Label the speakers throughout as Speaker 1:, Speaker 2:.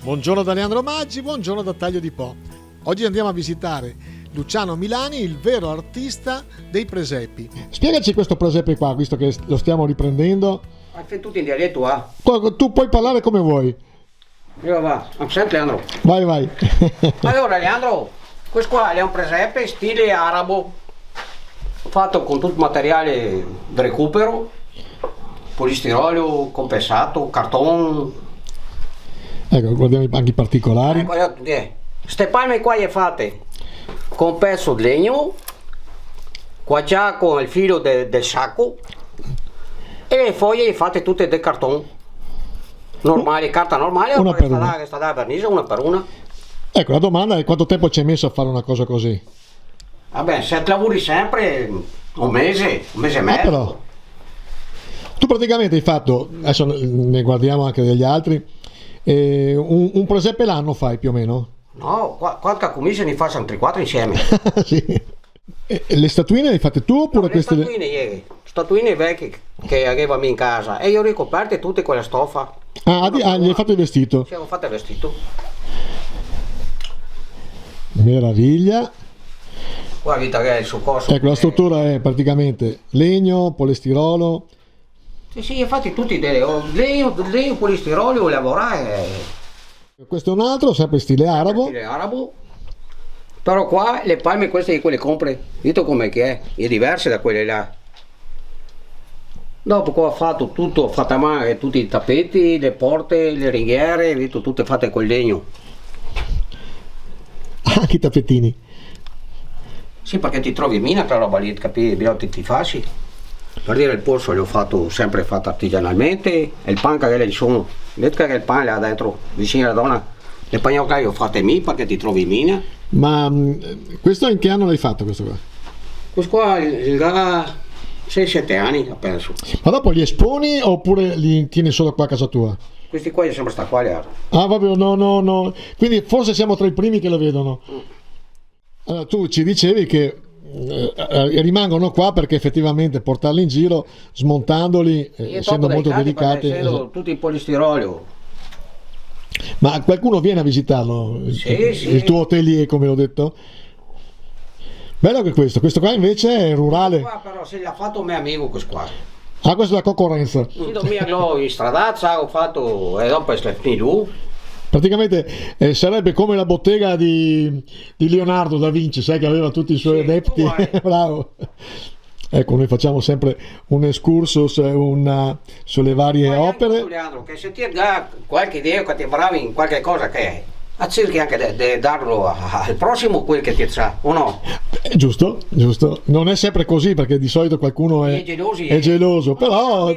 Speaker 1: Buongiorno da Leandro Maggi, buongiorno da Taglio di Po. Oggi andiamo a visitare Luciano Milani, il vero artista dei presepi. Spiegaci questo presepe qua, visto che lo stiamo riprendendo.
Speaker 2: Fai tutto in dialetto, ah?
Speaker 1: Tu puoi parlare come vuoi.
Speaker 2: Io va, senti Leandro.
Speaker 1: Vai.
Speaker 2: Allora Leandro, questo qua è un presepe stile arabo, fatto con tutto materiale di recupero, polistirolio, compensato, cartone.
Speaker 1: Ecco, guardiamo anche i particolari.
Speaker 2: Queste palme qua le fatte con un pezzo di legno, qua già con il filo del sacco, e le foglie le fatte tutte del cartone normale, carta normale,
Speaker 1: una per una.
Speaker 2: Questa da vernise una per una.
Speaker 1: Ecco, la domanda è quanto tempo ci hai messo a fare una cosa così?
Speaker 2: Vabbè, se lavori sempre un mese e mezzo.
Speaker 1: Però tu praticamente hai fatto, adesso ne guardiamo anche degli altri, un presepe l'anno fai più o meno?
Speaker 2: No, qualche commissione ne fa sempre 4 insieme.
Speaker 1: Sì. E le statuine le hai fatte tu oppure
Speaker 2: No,
Speaker 1: queste?
Speaker 2: Le statuine vecchie che avevamo in casa e io ho ricoperte tutte con la stoffa.
Speaker 1: Gli hai fatto il vestito?
Speaker 2: Sì, ho fatto il vestito.
Speaker 1: Meraviglia.
Speaker 2: Guarda che è il suo coso.
Speaker 1: Ecco, la struttura è praticamente legno, polistirolo.
Speaker 2: Sì, infatti tutti legno, polistirolio, lavorare.
Speaker 1: Questo è un altro, sempre stile arabo.
Speaker 2: Stile arabo. Però qua le palme queste di quelle compre, dite com'è che è diverse da quelle là. Dopo qua ho fatto tutto, fatta a mano, tutti i tappeti, le porte, le ringhiere, dite, tutte fatte col legno.
Speaker 1: Anche i tappetini.
Speaker 2: Sì, perché ti trovi in mina quella roba lì, capisci? Bisogna ti fasci. Per dire il polso l'ho fatto sempre fatto artigianalmente, e il pan che le sono, vedete che il pan là dentro, vicino alla donna, le pagnocche le ho fatte mie perché ti trovi in mina.
Speaker 1: Ma questo in che anno l'hai fatto questo qua?
Speaker 2: Questo qua ha 6-7 anni, penso.
Speaker 1: Ma dopo li esponi oppure li tieni solo qua a casa tua?
Speaker 2: Questi qua sono sta qua.
Speaker 1: Ah, vabbè, no. Quindi forse siamo tra i primi che lo vedono. Allora, tu ci dicevi che rimangono qua perché effettivamente portarli in giro, smontandoli, essendo molto delicati.
Speaker 2: Essendo tutti in polistirolio.
Speaker 1: Ma qualcuno viene a visitarlo?
Speaker 2: Sì.
Speaker 1: Il tuo hotelier, come ho detto? Bello che questo qua invece è rurale.
Speaker 2: Qua però se l'ha fatto un mio amico questo qua.
Speaker 1: Ah, questa è la concorrenza.
Speaker 2: Sì, l'ho in stradazza, ho fatto e dopo è finito.
Speaker 1: Praticamente sarebbe come la bottega di Leonardo da Vinci, sai che aveva tutti i suoi adepti. Bravo. Ecco, noi facciamo sempre un excursus sulle varie opere.
Speaker 2: Leandro, che se ti dà qualche idea che ti bravi in qualche cosa che è, cerchi anche di darlo al prossimo quel che ti sa, o no?
Speaker 1: Giusto. Non è sempre così perché di solito qualcuno è geloso, però...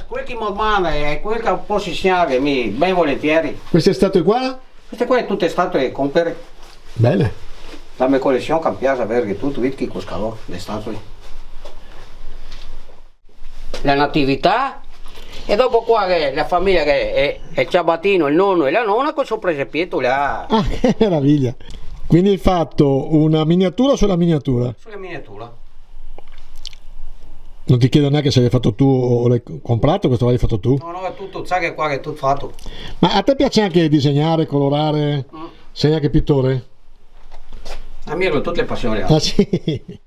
Speaker 2: Quel che mi manda è quel che posso insegnare ben volentieri.
Speaker 1: Queste statue qua?
Speaker 2: Queste qua tutte statue compere.
Speaker 1: Belle.
Speaker 2: La mia collezione che mi piace avere tutto, vedi che costano le statue. La natività e dopo qua la famiglia che è il ciabattino, il nonno e la nonna con sopra il pietro là.
Speaker 1: Ah, che meraviglia. Quindi hai fatto una miniatura sulla miniatura?
Speaker 2: Sulla miniatura.
Speaker 1: Non ti chiedo neanche se l'hai fatto tu o l'hai comprato, questo l'hai fatto tu?
Speaker 2: No, è tutto, sai che qua è tutto fatto.
Speaker 1: Ma a te piace anche disegnare, colorare? Sei anche pittore?
Speaker 2: A me tutte le passioni.
Speaker 1: Ah sì.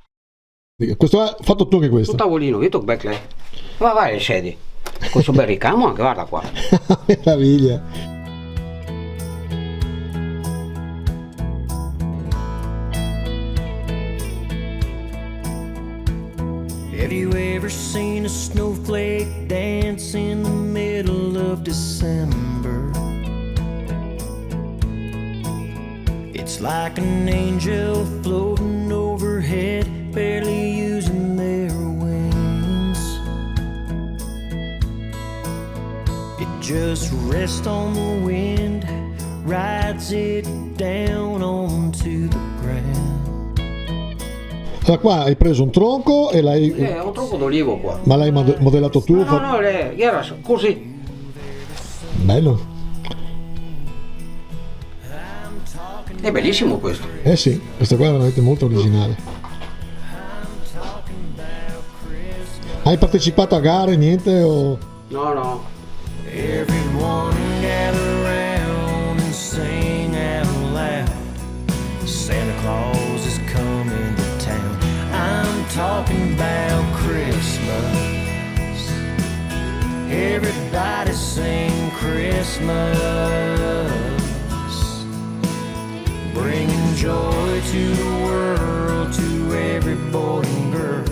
Speaker 1: Questo ha fatto tu anche questo?
Speaker 2: Un tavolino, vedo che bello è. Vai le sedie. Questo bel ricamo anche, guarda qua.
Speaker 1: Meraviglia.
Speaker 3: Have you ever seen a snowflake dance in the middle of December? It's like an angel floating overhead, barely using their wings. It just rests on the wind, rides it down onto the ground.
Speaker 1: Da qua hai preso un tronco e l'hai...
Speaker 2: È un tronco d'olivo qua.
Speaker 1: Ma l'hai modellato tu?
Speaker 2: No, era così.
Speaker 1: Bello.
Speaker 2: È bellissimo questo.
Speaker 1: Sì, questo qua è veramente molto originale. Hai partecipato a gare, niente? O...
Speaker 2: No.
Speaker 3: Everyone gather round and Everybody sing Christmas, bringing joy to the world, to every boy and girl,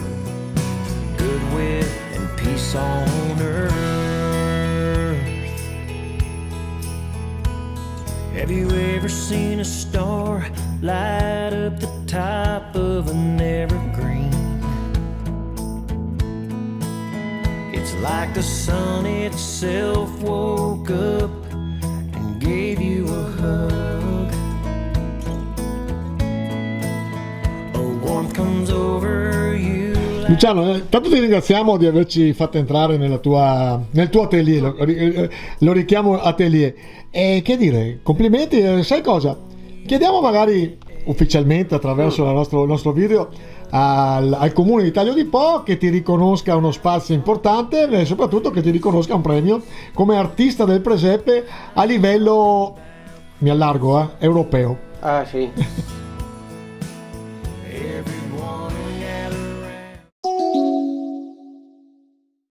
Speaker 3: goodwill and peace on earth. Have you ever seen a star light up the top of an evergreen? It's like the sun itself woke up and gave you a hug. A warmth comes over you.
Speaker 1: Luciano, tanto ti ringraziamo di averci fatto entrare nel tuo atelier, lo richiamo atelier. E che dire, complimenti, sai cosa? Chiediamo magari ufficialmente attraverso il nostro video al comune di Taglio di Po che ti riconosca uno spazio importante e soprattutto che ti riconosca un premio come artista del presepe a livello, mi allargo, europeo.
Speaker 2: Ah sì.